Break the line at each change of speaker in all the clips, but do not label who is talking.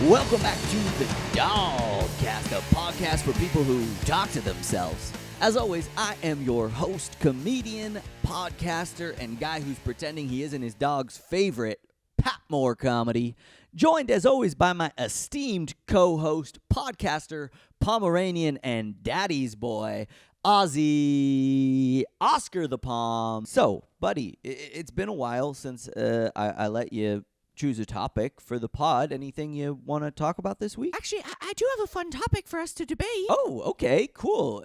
Welcome back to the DAWGCAST, a podcast for people who talk to themselves. As always, I am your host, comedian, podcaster, and guy who's pretending he isn't his dog's favorite, Patmore comedy. Joined, as always, by my esteemed co-host, podcaster, Pomeranian, and daddy's boy, Ozzy Oscar the Pom. So, buddy, it's been a while since I let you choose a topic for the pod. Anything you want to talk about this week?
Actually, I do have a fun topic for us to debate.
Oh, okay, cool.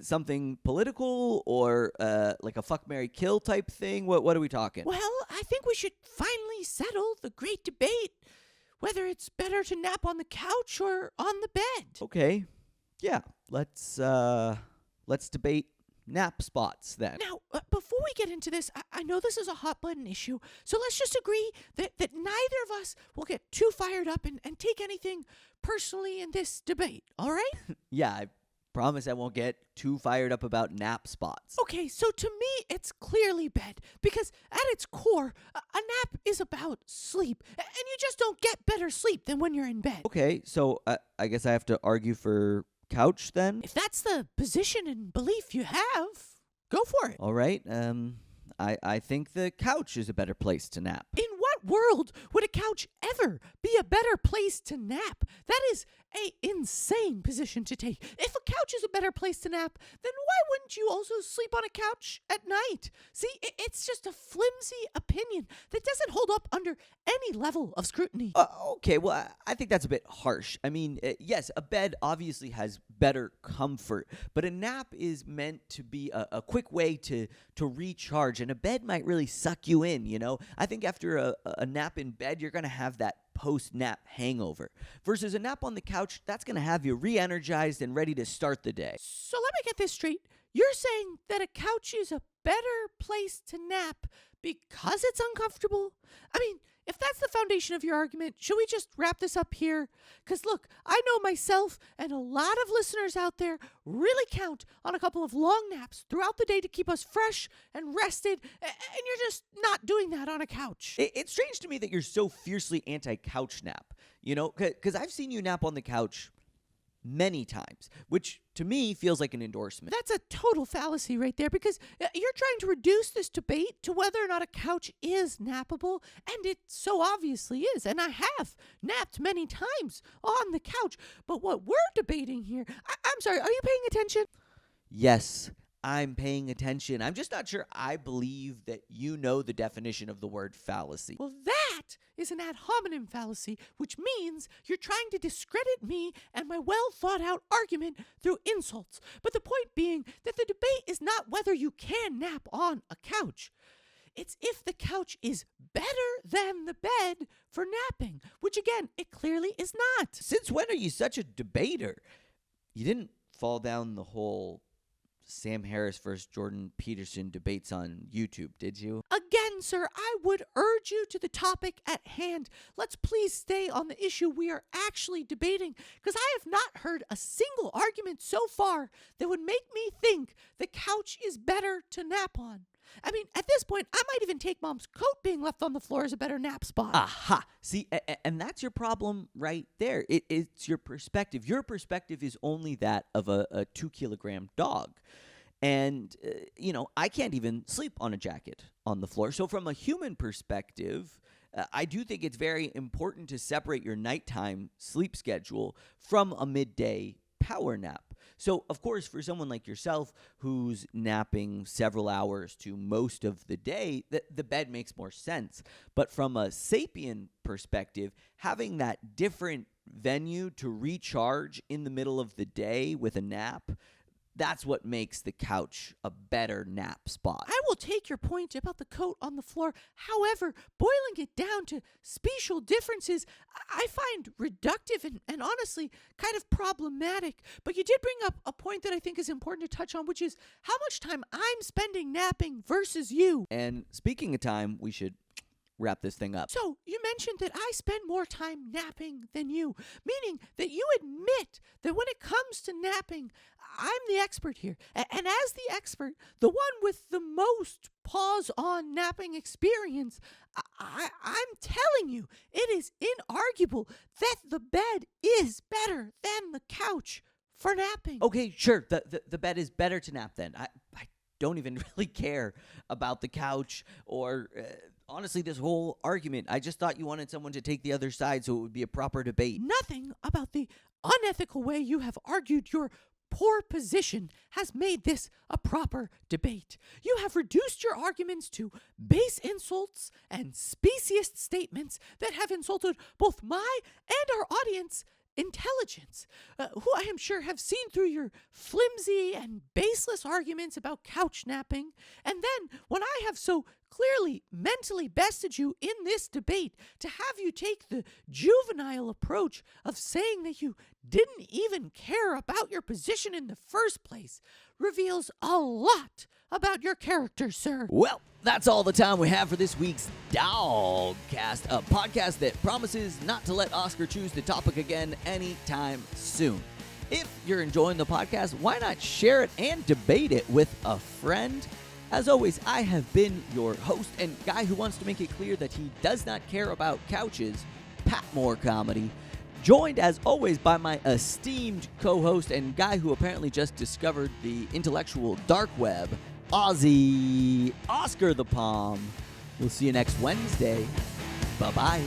Something political or like a fuck, marry, kill type thing? What are we talking?
Well, I think we should finally settle the great debate whether it's better to nap on the couch or on the bed.
Okay, yeah. Let's debate nap spots then.
Now, before we get into this, I know this is a hot-button issue, so let's just agree that neither of us will get too fired up and take anything personally in this debate, all right?
Yeah, I promise I won't get too fired up about nap spots.
Okay, so to me, it's clearly bed, because at its core, a nap is about sleep, and you just don't get better sleep than when you're in bed.
Okay, so I guess I have to argue for couch then?
If that's the position and belief you have, go for it.
All right, I think the couch is a better place to nap.
In what world would a couch ever be a better place to nap? That is a insane position to take. If a couch is a better place to nap, then why wouldn't you also sleep on a couch at night? See, it's just a flimsy opinion that doesn't hold up under any level of scrutiny.
Okay, well, I think that's a bit harsh. I mean, yes, a bed obviously has better comfort, but a nap is meant to be a quick way to recharge, and a bed might really suck you in, you know? I think after a nap in bed, you're going to have that post-nap hangover. Versus a nap on the couch, that's going to have you re-energized and ready to start the day.
So let me get this straight. You're saying that a couch is a better place to nap because it's uncomfortable? I mean, if that's the foundation of your argument, should we just wrap this up here? Because look, I know myself and a lot of listeners out there really count on a couple of long naps throughout the day to keep us fresh and rested, and you're just not doing that on a couch.
It's strange to me that you're so fiercely anti-couch nap, you know, because I've seen you nap on the couch many times, which to me feels like an endorsement.
That's a total fallacy right there, because you're trying to reduce this debate to whether or not a couch is nappable, and it so obviously is, and I have napped many times on the couch. But what we're debating here, I'm sorry, are you paying attention?
Yes, I'm paying attention. I'm just not sure I believe that you know the definition of the word fallacy.
Well, that is an ad hominem fallacy, which means you're trying to discredit me and my well-thought-out argument through insults. But the point being that the debate is not whether you can nap on a couch. It's if the couch is better than the bed for napping, which again, it clearly is not.
Since when are you such a debater? You didn't fall down the whole Sam Harris versus Jordan Peterson debates on YouTube, did you?
Again, sir, I would urge you to the topic at hand. Let's please stay on the issue we are actually debating, because I have not heard a single argument so far that would make me think the couch is better to nap on. I mean, at this point, I might even take Mom's coat being left on the floor as a better nap spot.
Aha! See, and that's your problem right there. It's your perspective. Your perspective is only that of a 2-kilogram dog. And, I can't even sleep on a jacket on the floor. So from a human perspective, I do think it's very important to separate your nighttime sleep schedule from a midday power nap. So, of course, for someone like yourself who's napping several hours to most of the day, the bed makes more sense. But from a sapient perspective, having that different venue to recharge in the middle of the day with a nap, that's what makes the couch a better nap spot.
I will take your point about the coat on the floor. However, boiling it down to special differences, I find reductive and honestly kind of problematic. But you did bring up a point that I think is important to touch on, which is how much time I'm spending napping versus you.
And speaking of time, we should wrap this thing up.
So, you mentioned that I spend more time napping than you, meaning that you admit that when it comes to napping, I'm the expert here. And as the expert, the one with the most pause on napping experience, I'm telling you, it is inarguable that the bed is better than the couch for napping.
Okay, sure. The bed is better to nap then. I don't even really care about the couch or honestly this whole argument. I just thought you wanted someone to take the other side so it would be a proper debate.
Nothing about the unethical way you have argued your poor position has made this a proper debate. You have reduced your arguments to base insults and speciest statements that have insulted both my and our audience intelligence, who I am sure have seen through your flimsy and baseless arguments about couch napping. And then, when I have so clearly mentally bested you in this debate, to have you take the juvenile approach of saying that you didn't even care about your position in the first place reveals a lot about your character, sir.
Well, that's all the time we have for this week's DAWGCAST, a podcast that promises not to let Oscar choose the topic again anytime soon. If you're enjoying the podcast, why not share it and debate it with a friend? As always, I have been your host and guy who wants to make it clear that he does not care about couches, Pat Moore Comedy, joined as always by my esteemed co-host and guy who apparently just discovered the intellectual dark web, Aussie Oscar the Palm. We'll see you next Wednesday. Bye-bye.